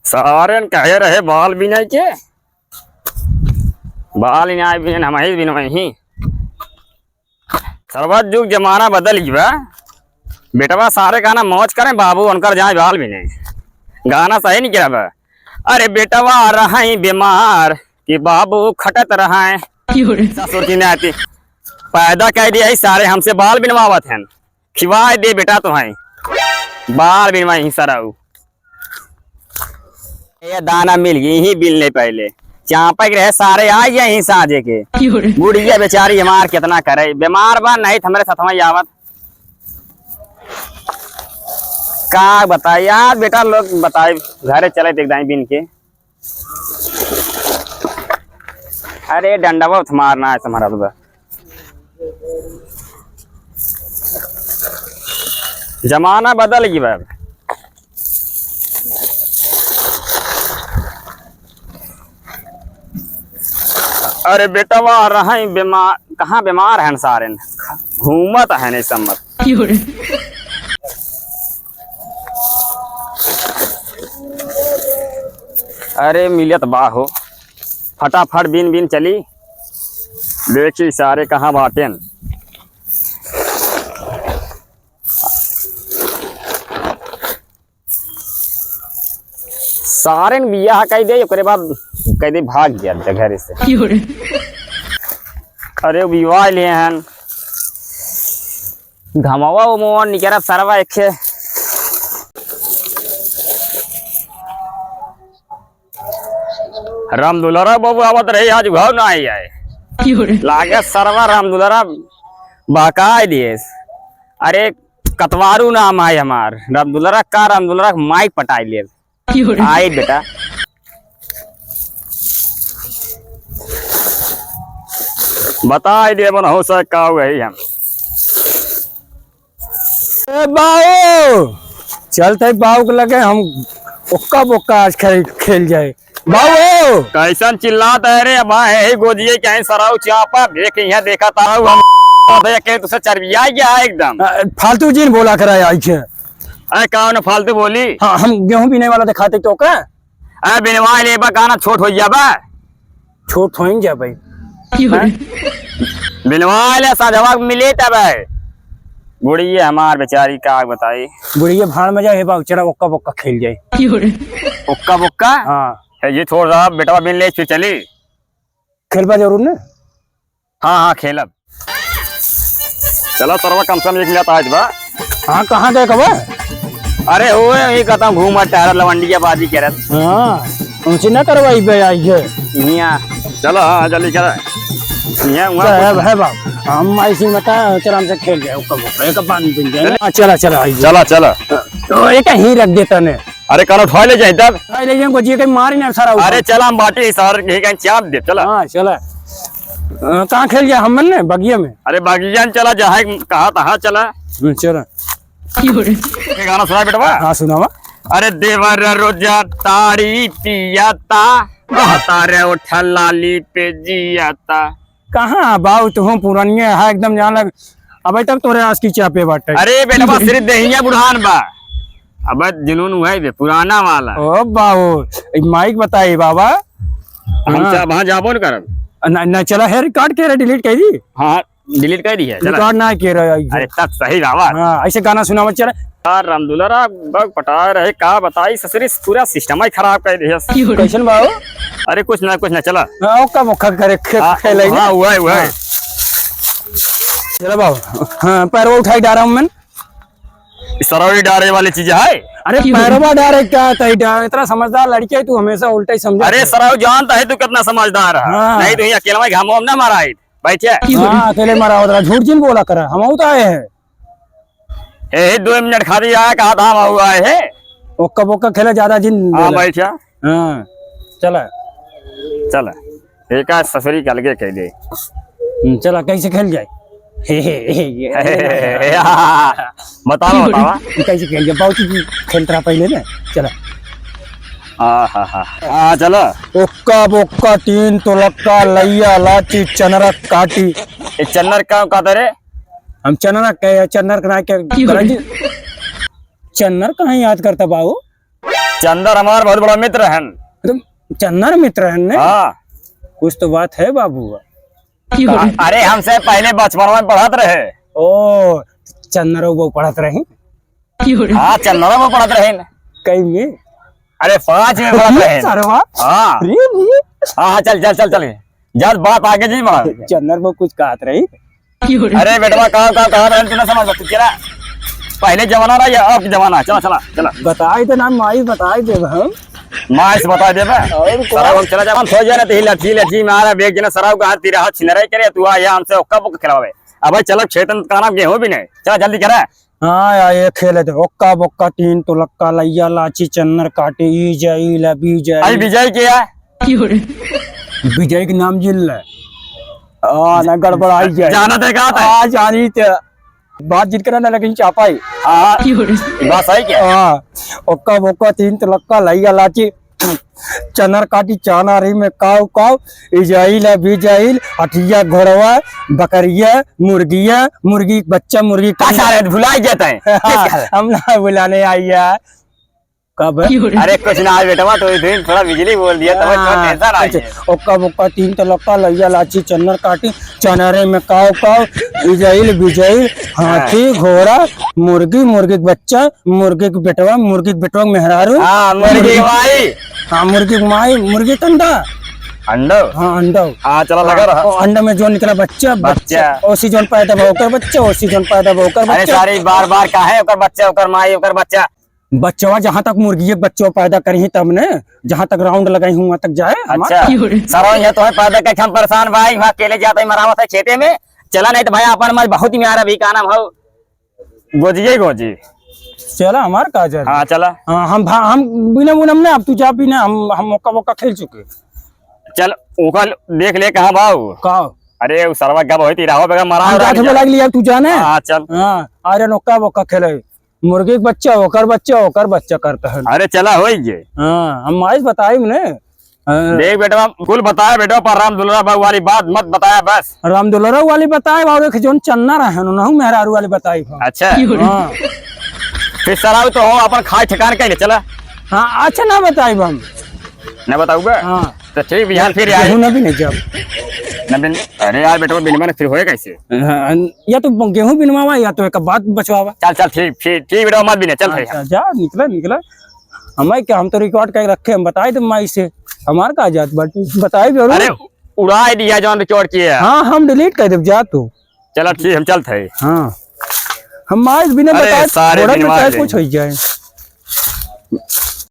सारे कहे रहे बाल बिनाई के बाल इनाय बिन हम ही बिन ही सर्वत जुग जमाना बदल गया। बेटवा सारे गाना मौज करें बाबू उनकर जाए बाल बिने गाना सही नहीं क्या। अरे बेटवा रहा बीमार कि बाबू खटत रहा ससुर की नाती पैदा कह दिया सारे हमसे बाल बिनवावत हैं। खिवाए दे बेटा तुम्हें बाल बिनवाई सराऊ ये दाना मिल गई ही बिलने पहले चापक रहे सारे आ यही साजे के बुढ़िया बेचारी हमार कितना करे बीमार बा नहीं हमारे साथ आवत का बताए यार बेटा लोग बताए घरे चले देख दाई बिन के। अरे डंडा मारना है तुम्हारा तो जमाना बदल गया। अरे बेटा वह रहा बीमार कहाँ बीमार है सारे घूमत है नहीं सम्मत। अरे मिलत बाहो फटाफट बिन बिन चली देखी सारे कहाँ बाटे। सारे बिया कह दे ओकरे बाद कह दे भाग गया घर से। अरे विवाह लिए हैं घमावा उमवा निकरा सरवा एक राम दुलारा बाबू आवत रही आज घर ना आई आए लागे सरवा राम दुलारा बहकाए दिए। अरे कतवारू नाम है हमार राम दुलारा का राम दुलारा माइक पटाई लिए आई बेटा। बता दे बन हो सका वही हम बाऊ चलते बाऊ के लगे हम उक्का बुक्का आज खेल जाए। बाऊ कैसन चिल्लात है रे अब है गोदिए कहीं सराउ चापा देख यहाँ देखा था हम तुझसे चर्बिया गया एकदम फालतू जीन बोला कराए आई है। अरे कौन फालतू बोली। हाँ हम गेहूं बीने वाला दिखाते तो का अरे बिनवा ले गाना छोट हो जाबा छोट हो जा भाई बिनवा ले साझवा मिले तब बुढ़िया हमार बेचारी का बताई बुढ़िया भाड़ में जाए बाबू चला उक्का बुक्का खेल जाए। उक्का बुक्का हाँ ये छोड़ रहा बेटा बिन ले चली खेलबा जरूर ने। हाँ हाँ खेलब चलो सरवा कम से कम एक मिनट आज बा। हाँ कहाँ गए कब अरे हो ये कहता घूमा टहर लवंडिया बाजी करत। हाँ उनसे ना करवाई बे आई है यहाँ चलो हाँ जल्दी कर है बाबू हम ऐसी बता चल हमसे खेल जाए उक्का बुक्का एक पानी पी जाए। चला चला चला चला तो एक ही रख देता ने। अरे कनो उठा ले जाए तब ले जाए को जी कहीं मारी ना सारा। अरे चला हम बाटी सर कहीं चाप दे चला। हाँ चला कहाँ खेल जाए हम ने बगिया में। अरे बगिया चला जहाँ कहा तहाँ चला चला गाना सुना बेटा। हाँ सुनावा। अरे देवर रोजा तारी पियाता तारे उठा लाली पे जियाता। कहाँ बाऊ तुम पुरानी है एकदम जान लग अभी तक तोरे आज की चापे बाटे। अरे बेटा सिर्फ दहिया बुढ़ान बा अब जुनून हुआ है पुराना वाला। ओ बाबू माइक बताई बाबा हम वहाँ जाबो न करब न चला है रिकॉर्ड के डिलीट कर दी। हाँ डिलीट कर दी है रिकॉर्ड ना के रहा। अरे तब सही बाबा। हाँ ऐसे गाना सुनावा चला यार रामदुलारा बग पटा रहे का बताई ससुरी पूरा सिस्टम ही खराब कर दिया। कैसन बाबू। अरे कुछ ना चला का मुखा करे खेले। हाँ हुआ है चलो बाबू। हाँ पैरों उठाई डारा हूँ मैं सरोड़ी डारे वाली चीज है। अरे पैरों डारे क्या इतना समझदार लड़की है तू हमेशा उल्टा ही समझा। अरे सराव जानता है तू कितना समझदार है। नहीं तो अकेला घामो ना मारा बैठे अकेले मारा होता झूठ जिन बोला करा हम तो आए हैं 2 मिनट खाती आया कहा था हम हुआ है ओक्का बोक्का खेला ज्यादा जिन बैठा। हाँ चला चला एक ससुरी के अलगे कह दे चला कैसे खेल जाए। बताओ कैसे खेल जाए बहुत खेलता रहा पहले ना। चला हाँ चलो ओक्का बोक्का 3 तोलक्का लैया लाची चनरा काटी। चन्नर का कहते रे हम चन्नर चन्नर कहाँ चन्नर कहाँ याद करता बाबू। चंदर हमारा बहुत बड़ा मित्र है। तो चन्नर मित्र है ने? हाँ कुछ तो बात है बाबू। अरे हमसे पहले बचपन में पढ़त रहे। ओ चन्नर वो पढ़त रही हाँ चंदर में पढ़त रहे। कई में? अरे 5 में पढ़त रहे। सरवा हाँ अरे भी हाँ चल चल चल चल जब बात आगे जी बढ़ा। चन्नर वो कुछ कहत रही। अरे बेटवा कहाँ रहे तू ना समझ तू क्या पहले जमाना रहा या अब जमाना। चला चला चला बताई तो ना माई बताई दे हम। माँ इस बता दे और सराब चला जा सो जाए ना तो लठी लठी में आ रहा बेग जना सराब का हाथ तेरा हाथ छिन रहे करे तू आया हमसे ओक्का बुक खिलावे। अब चलो खेतन का नाम गेहूं भी नहीं चला जल्दी करा। हाँ यार ये खेले थे ओक्का बोक्का 3 तुलक्का लैया लाची चन्नर काटे ई जाई ला बी अरे जाई। विजय किया विजय के नाम जिल ना गड़बड़ आई जाए। जाना थे कहा था। आ जानी थे बात जित करना लेकिन चापाई। हाँ बात सही क्या हाँ ओक्का बोक्का 3 तुलक्का लैया लाची चनर काटी चाना रही में काव काव इजाइल है बिजाइल हटिया घोड़वा बकरिया मुर्गिया मुर्गी बच्चा मुर्गी सारे भुलाई जाता है। हम ना बुलाने आई है कब? अरे कुछ ना बेटा तो इधर थोड़ा बिजली बोल दिया तो टेंशन आ गई। ओक्का बोक्का 3 तुलक्का लैया लाची चन्नर काटी चनरे में काव काव इजाइल बिजाइल हाथी घोड़ा मुर्गी मुर्गी के बच्चा मुर्गी के बेटवा मुर्गी के बेटवा मेहरारू। हाँ मुर्गी भाई हाँ मुर्गी के माई मुर्गी के अंडा। अंडो हाँ अंडा हाँ चला लगा रहा। और अंडा में जो निकला बच्चा बच्चा। ओसी जोन पैदा होकर बच्चा ओसी जोन पैदा होकर अरे बच्चा। सारी बार बार कहा है ओकर बच्चा ओकर माई ओकर बच्चा। बच्चवा जहाँ तक मुर्गी बच्चों पैदा करी तब ने जहाँ तक राउंड लगाई हूँ वहाँ तक जाए। अच्छा सरो ये तो है पैदा करके हम परेशान भाई वहाँ अकेले जाते मरावत है खेते में। चला नहीं तो भाई अपन मत बहुत ही प्यारा भी का नाम हो गोजी गोजी। चला हमार का जा। हाँ चला हाँ हम बिना मुनम ने अब तू जा बिना हम मौका मौका खेल चुके। चल ओकर देख ले कहाँ भाव। का अरे वो सरवा गब होती रहो बेगा मरा लग लिया तू जाने। हाँ चल हाँ अरे नौका बोका खेले मुर्गी के बच्चा होकर बच्चा करता है। अरे चला हो ये। हाँ हम माइस बताई ने देख बेटा कुल बताया बेटा पर राम दुलरा बाबू वाली बात मत बताया बस। राम दुलरा वाली बताए और जोन चन्ना रहे ना मेहरारू वाली बताई। अच्छा हाँ फिर सराव तो हो अपन खाए ठिकान कहीं चला। हाँ अच्छा ना बताई हम न बताऊंगा। हाँ तो ठीक बिहार फिर गेहूं भी नहीं जब न अरे यार बेटा बिनवा फिर होए कैसे। या तो गेहूं बिनवावा या तो एक बात बचवावा। चल चल ठीक बेटा मत बिने चल अच्छा, जा निकला हमारे क्या हम तो रिकॉर्ड कर रखे हम बताए तुम माई से हमार का जात बताए जरूर। अरे उड़ा दिया जौन रिकॉर्ड किया। हाँ हम डिलीट कर देव जा तू। चलो ठीक हम चलते हैं। हाँ हम माइस बिना अरे बताए सारे थोड़ा बिनवा कुछ हो जाए।